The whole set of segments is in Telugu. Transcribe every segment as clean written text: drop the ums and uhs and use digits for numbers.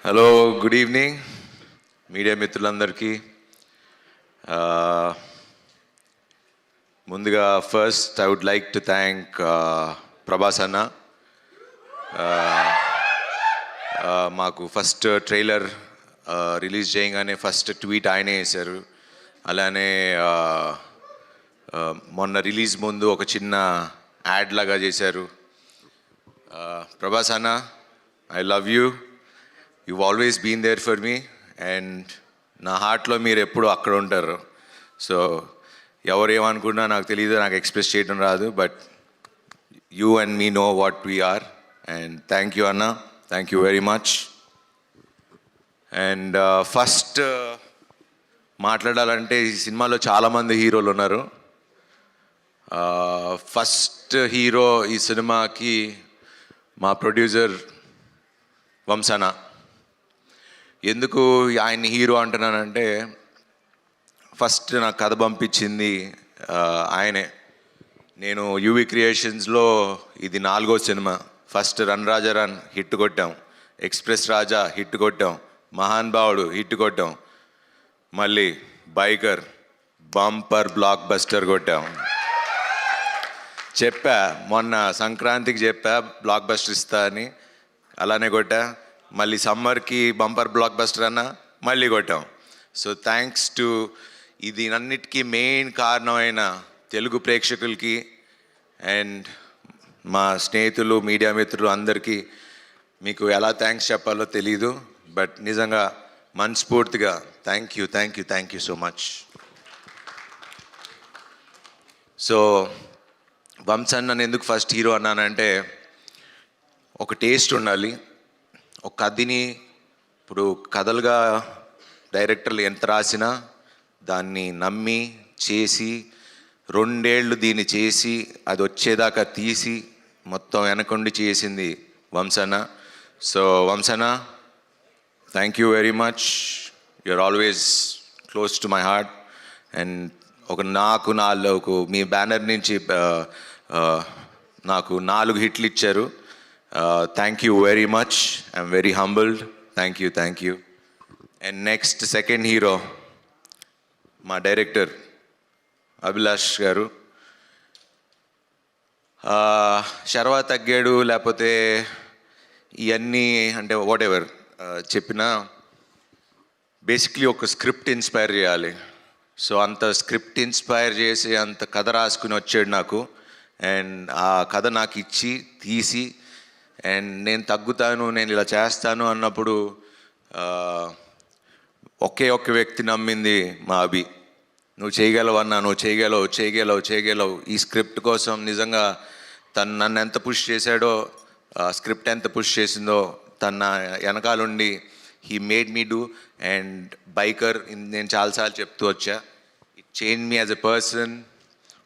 హలో, గుడ్ ఈవినింగ్ మీడియా మిత్రులందరికీ. ముందుగా first I would like to thank Prabhas అన్న. మాకు ఫస్ట్ ట్రైలర్ రిలీజ్ చేయగానే ఫస్ట్ ట్వీట్ ఆయనే వేశారు. అలానే మొన్న రిలీజ్ ముందు ఒక చిన్న యాడ్ లాగా చేశారు. ప్రభాస్ అన్న, I love you. You've always been there for me, and నా హార్ట్లో మీరు ఎప్పుడు అక్కడ ఉంటారు. సో ఎవరు ఏమనుకున్నా నాకు తెలియదు, నాకు ఎక్స్ప్రెస్ చేయడం రాదు, but you and me know what we are. And thank you అన్న, thank you very much. And first మాట్లాడాలంటే ఈ సినిమాలో చాలామంది హీరోలు ఉన్నారు. ఫస్ట్ హీరో ఈ సినిమాకి మా ప్రొడ్యూసర్ వంశన. ఎందుకు ఆయన్ని హీరో అంటున్నానంటే, ఫస్ట్ నాకు కథ పంపించింది ఆయనే. నేను యూవీ క్రియేషన్స్లో ఇది 4వ సినిమా. ఫస్ట్ రన్ రాజా రన్ హిట్ కొట్టాం, ఎక్స్ప్రెస్ రాజా హిట్ కొట్టాం, మహాన్ భావుడు హిట్ కొట్టాం, మళ్ళీ బైకర్ బంపర్ బ్లాక్ బస్టర్ కొట్టాం. చెప్పా మొన్న సంక్రాంతికి చెప్పా బ్లాక్ బస్టర్ ఇస్తా అని, అలానే కొట్టా. మళ్ళీ సమ్మర్కి బంపర్ బ్లాక్ బస్టర్ అన్న మళ్ళీ కొట్టాం. సో థ్యాంక్స్ టు ఇది అన్నిటికీ మెయిన్ కారణమైన తెలుగు ప్రేక్షకులకి అండ్ మా స్నేహితులు మీడియా మిత్రులు అందరికీ మీకు ఎలా థ్యాంక్స్ చెప్పాలో తెలీదు, బట్ నిజంగా మనస్ఫూర్తిగా thank you, thank you, thank you so much. So Vamsana నన్ను ఎందుకు ఫస్ట్ హీరో అన్నానంటే, ఒక టేస్ట్ ఉండాలి. ఒక కథని ఇప్పుడు కథలుగా డైరెక్టర్లు ఎంత రాసినా దాన్ని నమ్మి చేసి 2 ఏళ్ళు దీన్ని చేసి అది వచ్చేదాకా తీసి మొత్తం వెనకుండి చేసింది Vamsana. So Vamsana, thank you very much. You're always close to my heart. And నాకు 4 మీ బ్యానర్ నుంచి నాకు 4 హిట్లు ఇచ్చారు. Thank you very much. I'm very humbled. Thank you, thank you. And next second hero మా డైరెక్టర్ అభిలాష్ గారు. శర్వా తగ్గాడు లేకపోతే ఇవన్నీ అంటే వాట్ ఎవర్ చెప్పినా బేసిక్లీ ఒక స్క్రిప్ట్ ఇన్స్పైర్ చేయాలి. సో అంత స్క్రిప్ట్ ఇన్స్పైర్ చేసి అంత కథ రాసుకుని వచ్చాడు నాకు. అండ్ ఆ కథ నాకు ఇచ్చి తీసి అండ్ నేను తగ్గుతాను, నేను ఇలా చేస్తాను అన్నప్పుడు ఒకే ఒక్క వ్యక్తి నమ్మింది మా అభి. నువ్వు చేయగలవు అన్నా, నువ్వు చేయగలవు, చేయగలవు, చేయగలవు. ఈ స్క్రిప్ట్ కోసం నిజంగా తను నన్ను ఎంత పుష్ చేశాడో, స్క్రిప్ట్ ఎంత పుష్ చేసిందో తన వెనకాలండి he made me do. And biker నేను చాలాసార్లు చెప్తూ వచ్చా, it change me as a person.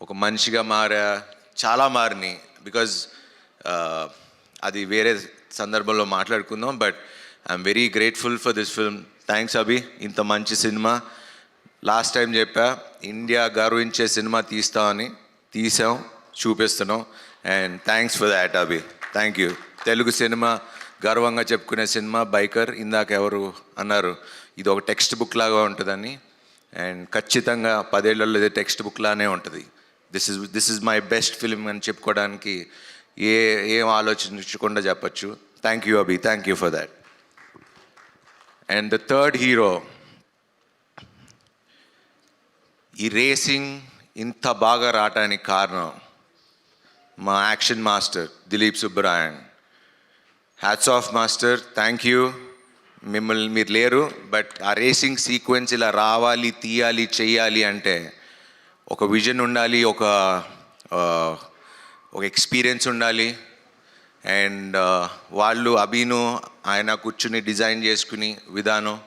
ఒక మనిషిగా మారా, చాలా మారినాయి. బికాజ్ అది వేరే సందర్భంలో మాట్లాడుకుందాం, but I'm very grateful for this film. Thanks Abhi, ఇంత మంచి సినిమా. లాస్ట్ టైం చెప్పా ఇండియా గర్వించే సినిమా తీస్తామని, తీసాం, చూపిస్తున్నాం. And thanks for that Abhi, thank you. Telugu సినిమా గర్వంగా చెప్పుకునే సినిమా బైకర్. ఇందాక ఎవరు అన్నారు ఇది ఒక టెక్స్ట్ బుక్ లాగా ఉంటుందని, అండ్ ఖచ్చితంగా 10 ఏళ్లలో ఇది టెక్స్ట్ బుక్ లానే ఉంటుంది. This is my best film అని చెప్పుకోవడానికి ఏం ఆలోచించకుండా చెప్పచ్చు. Thank you Abhi, thank you for that. And the third hero, ఈ రేసింగ్ ఇంత బాగా రావటానికి కారణం మా action master Dilip Subbarayan. Hats off master, thank you. మీరు లేరు, బట్ ఆ రేసింగ్ సీక్వెన్స్ ఇలా రావాలి, తీయాలి, చెయ్యాలి అంటే ఒక విజన్ ఉండాలి, ఒక ఎక్స్పీరియన్స్ ఉండాలి. అండ్ వాళ్ళు అభిను ఆయన కూర్చుని డిజైన్ చేసుకుని విధానం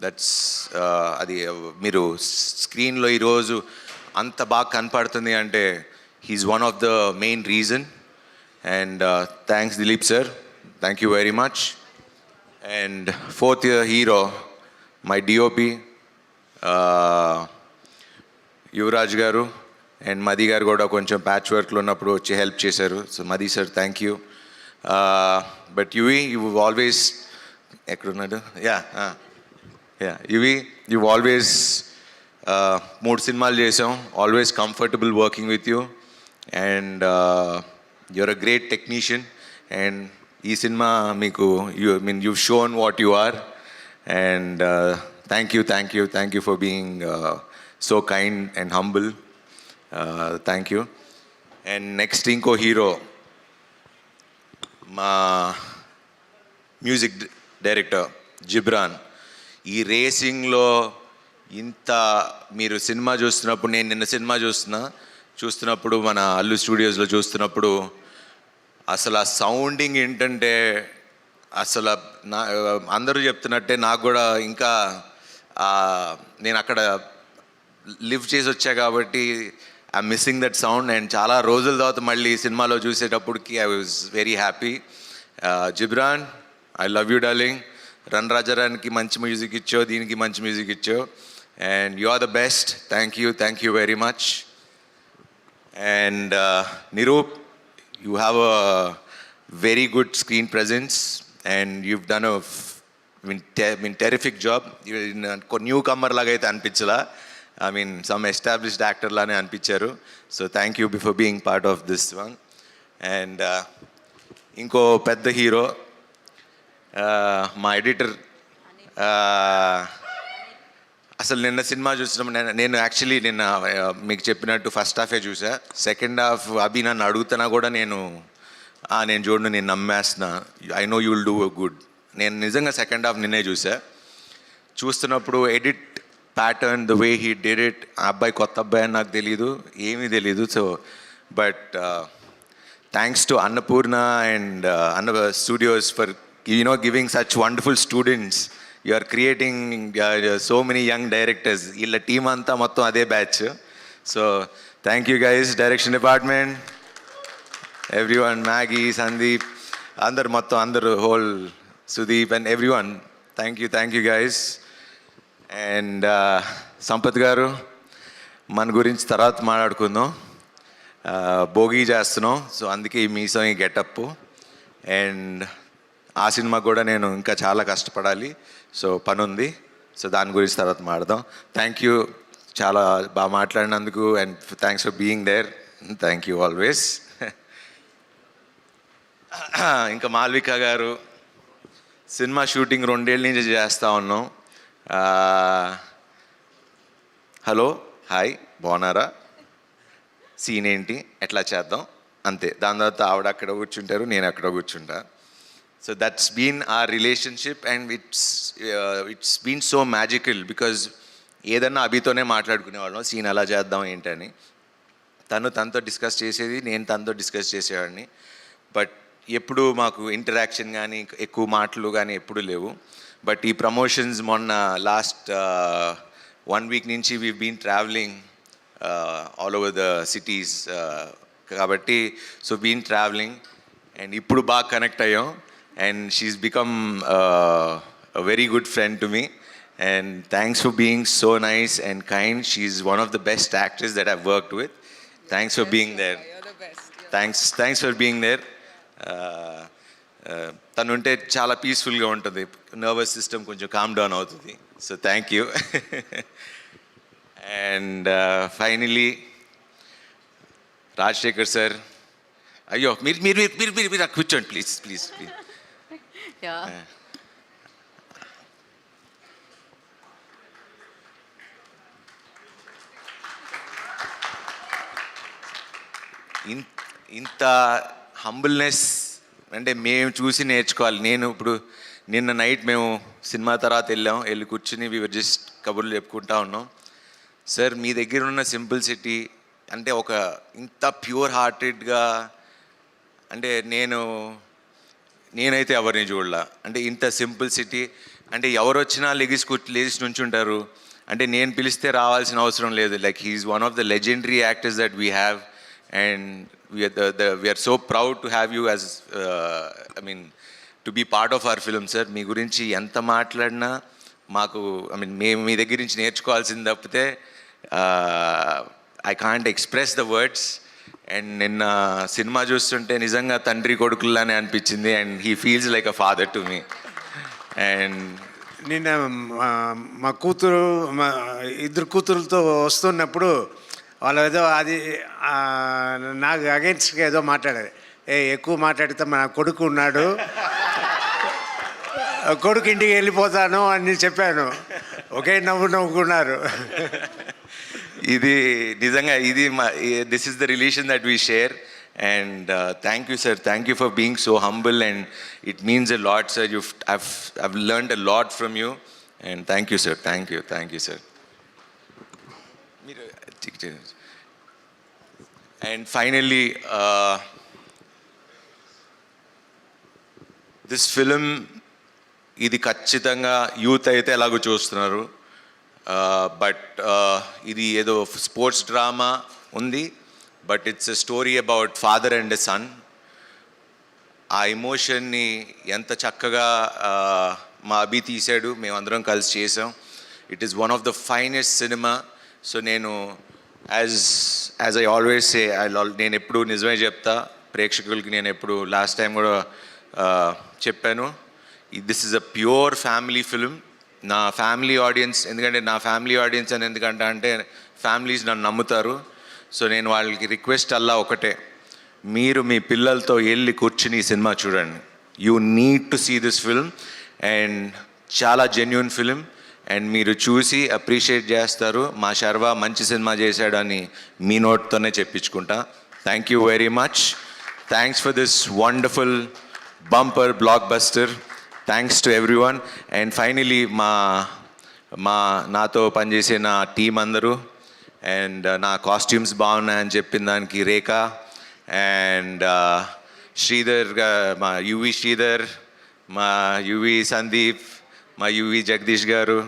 దట్స్ అది మీరు స్క్రీన్లో ఈరోజు అంత బాగా కనపడుతుంది అంటే he's one of the main reason. And thanks Dilip sir, thank you very much. And fourth hero my DOP Yuvraj గారు. అండ్ మది గారు కూడా కొంచెం ప్యాచ్ వర్క్లో ఉన్నప్పుడు వచ్చి హెల్ప్ చేశారు. So Madhi sir thank you. But Yuvi you always ఎక్కడున్నాడు యువి యూ ఆల్వేస్ 3 సినిమాలు చేసాం, always comfortable working with you and you're a great technician and ఈ సినిమా మీకు you shown what you are and thank you for being so kind and humble. Thank you. And next ఇంకో హీరో మా మ్యూజిక్ డైరెక్టర్ జిబ్రాన్. ఈ రేసింగ్లో ఇంత మీరు సినిమా చూస్తున్నప్పుడు, నేను నిన్న సినిమా చూస్తున్నప్పుడు మన అల్లు స్టూడియోస్లో చూస్తున్నప్పుడు అసలు ఆ సౌండింగ్ ఏంటంటే అసలు అందరూ చెప్తున్నట్టే నాకు కూడా ఇంకా నేను అక్కడ లివ్ చేసి వచ్చా కాబట్టి I missing that sound. And చాలా రోజుల తర్వాత మళ్ళీ సినిమాలో చూసేటప్పటికి I was very happy. Ghibran, I love you darling. Run రాజారానికి మంచి మ్యూజిక్ ఇచ్చావు, దీనికి మంచి మ్యూజిక్ ఇచ్చావు and you are the best. Thank you very much. And Niroop, you have a very good screen presence and you've done a terrific job. Newcomer laga aithe anpinchala, I mean some established actor lane anpicharu, so thank you for being part of this one. And inko pedda hero my editor అసలు నిన్న సినిమా చూసినప్పుడు నేను యాక్చువల్లీ నిన్న మీకు చెప్పినట్టు ఫస్ట్ హాఫే చూసా. సెకండ్ హాఫ్ అభి నన్ను అడుగుతున్నా కూడా నేను చూడను, నేను నమ్మేస్తున్నా, I know you will do good. నేను నిజంగా సెకండ్ హాఫ్ నిన్నే చూస్తున్నప్పుడు edit pattern, the way he did it, ఆ అబ్బాయి కొత్త అబ్బాయి అని నాకు తెలీదు, ఏమీ తెలీదు. So but thanks to Annapurna and Anna studios for giving such wonderful students. You are creating so many young directors. వీళ్ళ టీం అంతా మొత్తం అదే batch. So thank you guys, direction department, everyone, Maggie, Sandeep, అందరు whole Sudeep and every one. Thank you guys. And Sampath గారు, మన గురించి తర్వాత మాట్లాడుకుందాం. భోగి చేస్తున్నాం, సో అందుకే ఈ మీసం, ఈ గెటప్. అండ్ ఆ సినిమా కూడా నేను ఇంకా చాలా కష్టపడాలి, సో పని ఉంది. సో దాని గురించి తర్వాత మాట్లాడదాం. థ్యాంక్ యూ, చాలా బాగా మాట్లాడినందుకు and thanks for being there. Thank you always. ఇంకా మాల్విక గారు, సినిమా షూటింగ్ 2 ఏళ్ళ నుంచి చేస్తూ ఉన్నాం. హలో, హాయ్, బాగున్నారా, సీన్ ఏంటి, ఎట్లా చేద్దాం, అంతే. దాని తర్వాత ఆవిడ అక్కడ కూర్చుంటారు, నేను అక్కడ కూర్చుంటా. So that's been our relationship and it's been so magical because ఏదన్నా అభితోనే మాట్లాడుకునేవాళ్ళం, సీన్ అలా చేద్దాం ఏంటని. తనతో డిస్కస్ చేసేది, నేను తనతో డిస్కస్ చేసేవాడిని. బట్ ఎప్పుడు మాకు ఇంటరాక్షన్ కానీ ఎక్కువ మాటలు కానీ ఎప్పుడు లేవు. బట్ ఈ ప్రమోషన్స్ మొన్న లాస్ట్ 1 వీక్ నుంచి we've been traveling all over the cities, కాబట్టి సో been traveling and ఇప్పుడు బాగా కనెక్ట్ అయ్యాం. And she's become a very good friend to me. And thanks for being so nice and kind. She's one of the best actors that I've worked with. Thanks for being there. You're the best. Thanks for being there. తను ఉంటే చాలా పీస్ఫుల్గా ఉంటుంది, నర్వస్ సిస్టమ్ కొంచెం కామ్ డౌన్ అవుతుంది. So thank you. And finally Rajasekhar sir, అయ్యో మీరు కూర్చోండి ప్లీజ్. Yeah. ఇంత హంబుల్నెస్ అంటే మేము చూసి నేర్చుకోవాలి. నేను ఇప్పుడు నిన్న నైట్ మేము సినిమా తర్వాత వెళ్ళి కూర్చుని వీవర్ జస్ట్ కబుర్లు చెప్పుకుంటా ఉన్నాం. సార్, మీ దగ్గర ఉన్న సింప్లిసిటీ అంటే ఒక ఇంత ప్యూర్ హార్టెడ్గా, అంటే నేనైతే ఎవరిని చూడలా. అంటే ఇంత సింప్లిసిటీ, అంటే ఎవరు వచ్చినా లేచి నుంచుంటారు. అంటే నేను పిలిస్తే రావాల్సిన అవసరం లేదు. Like he's one of the legendary actors that we have and we're so proud to have you as to be part of our film. Sir, మీ గురించి ఎంత మాట్లాడినా మాకు మేము మీ దగ్గర నుంచి నేర్చుకోవాల్సింది తప్పితే I can't express the words. And నిన్న సినిమా చూస్తుంటే నిజంగా తండ్రి కొడుకుల్లానే అనిపించింది. And he feels like a father to me. And నిన్న మా కూతురు మా ఇద్దరు కూతురులతో వస్తున్నప్పుడు వాళ్ళు ఏదో అది నాకు అగెన్స్ట్గా ఏదో మాట్లాడారు. ఎక్కువ మాట్లాడితే మా కొడుకు ఉన్నాడు, కొడుకు ఇంటికి వెళ్ళిపోతాను అని చెప్పాను. ఒకే నవ్వుకున్నారు. ఇది నిజంగా ఇది మా this is the relation that we share. And thank you sir, thank you for being so humble and it means a lot sir. I've learned a lot from you and thank you sir, thank you sir. And finally, this film, ఇది ఖచ్చితంగా యూత్ అయితే ఎలాగో చూస్తున్నారు, బట్ ఇది ఏదో స్పోర్ట్స్ డ్రామా ఉంది, but it's a story about father and a son. ఆ ఎమోషన్ని ఎంత చక్కగా మా అభి తీశాడు, మేమందరం కలిసి చేసాం. It is one of the finest cinema. So నేను యాజ్ ఐ ఆల్వేస్ సే, నేను ఎప్పుడు నిజమే చెప్తా ప్రేక్షకులకి. నేను ఎప్పుడు లాస్ట్ టైం కూడా చెప్పాను, this is a pure family film. నా ఫ్యామిలీ ఆడియన్స్, ఎందుకంటే నా ఫ్యామిలీ ఆడియన్స్ అని ఎందుకంటే అంటే ఫ్యామిలీస్ నన్ను నమ్ముతారు. సో నేను వాళ్ళకి రిక్వెస్ట్ అలా ఒకటే, మీరు మీ పిల్లలతో వెళ్ళి కూర్చుని ఈ సినిమా చూడండి. You need to see this film. And చాలా జెన్యున్ ఫిల్మ్. అండ్ మీరు చూసి అప్రిషియేట్ చేస్తారు. మా శర్వా మంచి సినిమా చేశాడని మీ నోట్తోనే చెప్పించుకుంటా. Thank you very much. Thanks for this wonderful bumper blockbuster. Thanks to everyone. And finally నాతో పనిచేసే నా టీం అందరూ, అండ్ నా కాస్ట్యూమ్స్ బాగున్నాయని చెప్పిన దానికి రేఖ అండ్ శ్రీధర్, మా యువి శ్రీధర్, మా యువి సందీప్, మా యువి జగదీష్ గారు,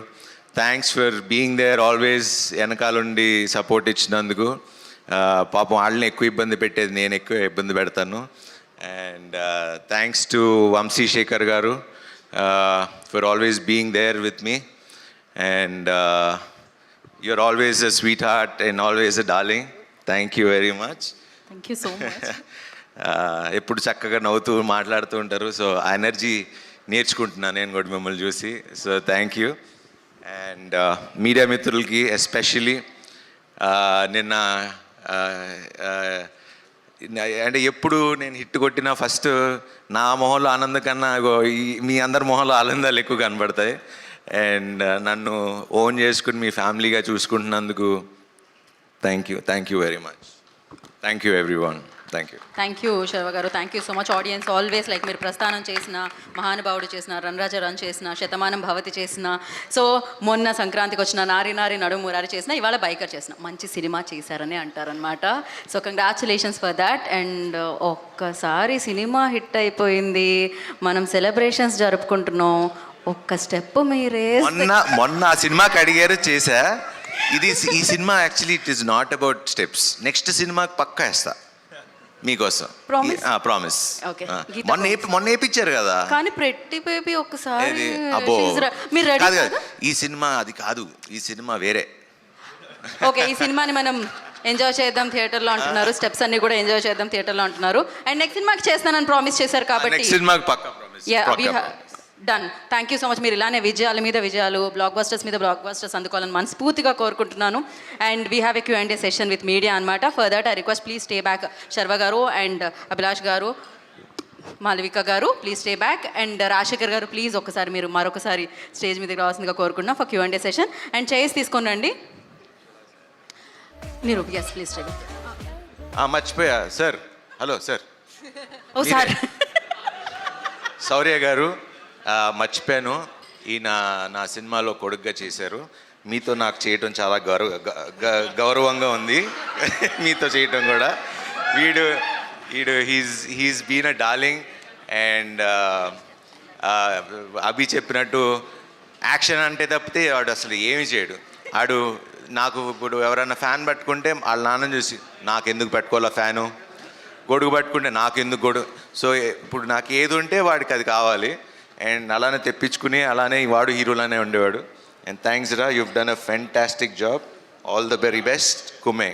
thanks for being there always. వెనకాలండి సపోర్ట్ ఇచ్చినందుకు. పాపం వాళ్ళని ఎక్కువ ఇబ్బంది పెట్టేది నేను ఎక్కువ ఇబ్బంది పెడతాను. And thanks to Vamshi Shekar గారు for always being there with me. And you're always a sweetheart and always a darling. Thank you very much. Thank you so much. ఎప్పుడు చక్కగా నవ్వుతూ మాట్లాడుతూ ఉంటారు. సో ఆ ఎనర్జీ నేర్చుకుంటున్నాను నేను కూడా మిమ్మల్ని చూసి. So thank you. And media మిత్రులకి ఎస్పెషలీ నిన్న అంటే ఎప్పుడు నేను హిట్ కొట్టినా ఫస్ట్ నా మొహంలో ఆనందం కన్నా మీ అందరి మొహంలో ఆనందాలు ఎక్కువ కనబడతాయి. అండ్ నన్ను ఓన్ చేసుకుని మీ ఫ్యామిలీగా చూసుకుంటున్నందుకు thank you very much. Thank you everyone. Thank you Sharwa గారు. Thank you so much. Audience always like మీరు ప్రస్థానం చేసిన, మహానుభావుడు చేసిన, రన్రాజ రన్ చేసిన, శతమానం భవతి చేసిన, సో మొన్న సంక్రాంతికి వచ్చిన నారి నారి నడుము మురారి చేసిన, ఇవాళ బైకర్ చేసిన, మంచి సినిమా చేశారని అంటారనమాట. So congratulations for that. And ఒక్కసారి సినిమా హిట్ అయిపోయింది, మనం సెలబ్రేషన్స్ జరుపుకుంటున్నాం. ఒక్క స్టెప్ మీరే మొన్న ఆ సినిమాకి అడిగారు చేశా. ఈ cinema actually it is not about steps. Next సినిమాకి పక్కా వేస్తా మీకోసం. ప్రామిస్. మొన్న వేయించారు కదా. కానీ ప్రెట్టి బేబీ ఒక్కసారి కాదు కదా ఈ సినిమా, అది కాదు ఈ సినిమా వేరే. ఓకే, ఈ సినిమాని మనం ఎంజాయ్ చేద్దాం థియేటర్లో అంటున్నారు. స్టెప్స్ అన్ని కూడా ఎంజాయ్ చేద్దాం థియేటర్లో అంటున్నారు. అండ్ నెక్స్ట్ సినిమాకి చేస్తానని ప్రామిస్ చేశారు కాబట్టి సినిమాకి పక్కా promise. Done. Thank you so much. మీరు ఇలానే విజయాల మీద విజయాలు, బ్లాక్ బస్టర్స్ మీద బ్లాక్ బస్టర్స్ అందుకోవాలని మనస్ఫూర్తిగా కోరుకుంటున్నాను. And we have a Q&A session with media అనమాట. For that I request please stay back. Sharwa గారు అండ్ అభిలాష్ గారు, మాలవిక గారు please stay back. And Rajasekhar గారు ప్లీజ్ ఒక్కసారి మీరు మరొకసారి స్టేజ్ మీదకి రావాల్సిందిగా కోరుకుంటున్నాం for Q&A session. And chairs తీసుకొని రండి మీరు. Yes please stay back. మర్చిపోయా సార్. Hello sir. ఓ సార్. శౌర్య గారు, మర్చిపోయాను, ఈయన నా సినిమాలో కొడుగ్గా చేశారు. మీతో నాకు చేయటం చాలా గౌరవంగా ఉంది. మీతో చేయటం కూడా. వీడు he's been a darling. And Abhi చెప్పినట్టు యాక్షన్ అంటే తప్పితే వాడు అసలు ఏమి చేయడు. ఆడు నాకు ఇప్పుడు ఎవరైనా ఫ్యాన్ పట్టుకుంటే వాళ్ళ నాన్న చూసి నాకెందుకు పెట్టుకోవాలా ఫ్యాను, గొడుగు పట్టుకుంటే నాకెందుకు గొడుగు. సో ఇప్పుడు నాకు ఏది ఉంటే వాడికి అది కావాలి. అండ్ అలానే తెప్పించుకుని అలానే వాడు హీరోలానే ఉండేవాడు. అండ్ థ్యాంక్స్ రా, you've done a fantastic job. All the very best. Kume.